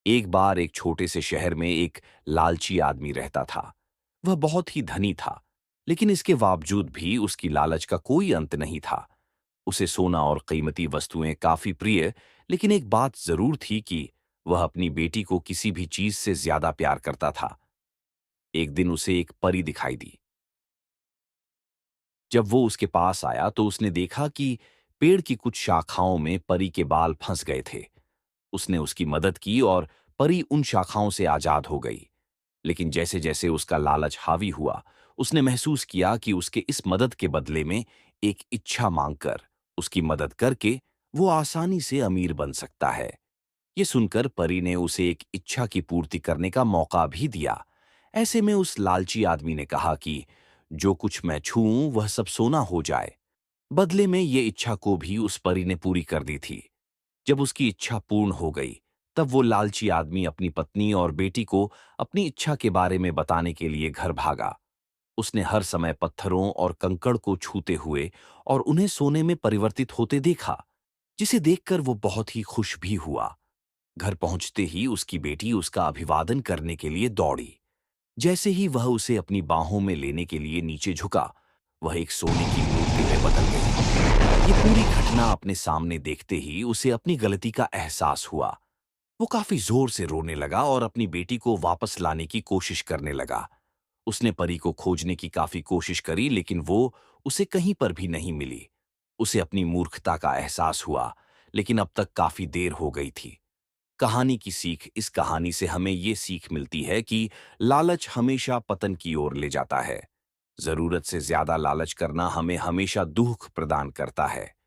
एक बार एक छोटे से शहर में एक लालची आदमी रहता था। वह बहुत ही धनी था, लेकिन इसके बावजूद भी उसकी लालच का कोई अंत नहीं था। उसे सोना और कीमती वस्तुएं काफी प्रिय, लेकिन एक बात जरूर थी कि वह अपनी बेटी को किसी भी चीज से ज्यादा प्यार करता था। एक दिन उसे एक परी दिखाई दी। जब वो उसके पास आया तो उसने देखा कि पेड़ की कुछ शाखाओं में परी के बाल फंस गए थे। उसने उसकी मदद की और परी उन शाखाओं से आजाद हो गई। लेकिन जैसे जैसे उसका लालच हावी हुआ, उसने महसूस किया कि उसके इस मदद के बदले में एक इच्छा मांगकर, उसकी मदद करके, वो आसानी से अमीर बन सकता है। ये सुनकर परी ने उसे एक इच्छा की पूर्ति करने का मौका भी दिया। ऐसे में उस लालची आदमी ने कहा कि जो कुछ मैं छूऊं वह सब सोना हो जाए। बदले में ये इच्छा को भी उस परी ने पूरी कर दी थी। जब उसकी इच्छा पूर्ण हो गई, तब वो लालची आदमी अपनी पत्नी और बेटी को अपनी इच्छा के बारे में बताने के लिए घर भागा। उसने हर समय पत्थरों और कंकड़ को छूते हुए और उन्हें सोने में परिवर्तित होते देखा, जिसे देखकर वो बहुत ही खुश भी हुआ। घर पहुंचते ही उसकी बेटी उसका अभिवादन करने के लिए दौड़ी। जैसे ही वह उसे अपनी बाहों में लेने के लिए नीचे झुका, वह एक सोने की मूर्ति में बदल गई। ये पूरी घटना अपने सामने देखते ही उसे अपनी गलती का एहसास हुआ। वो काफी जोर से रोने लगा और अपनी बेटी को वापस लाने की कोशिश करने लगा। उसने परी को खोजने की काफी कोशिश करी, लेकिन वो उसे कहीं पर भी नहीं मिली। उसे अपनी मूर्खता का एहसास हुआ, लेकिन अब तक काफी देर हो गई थी। कहानी की सीख, इस कहानी से हमें ये सीख मिलती है कि लालच हमेशा पतन की ओर ले जाता है। जरूरत से ज्यादा लालच करना हमें हमेशा दुख प्रदान करता है।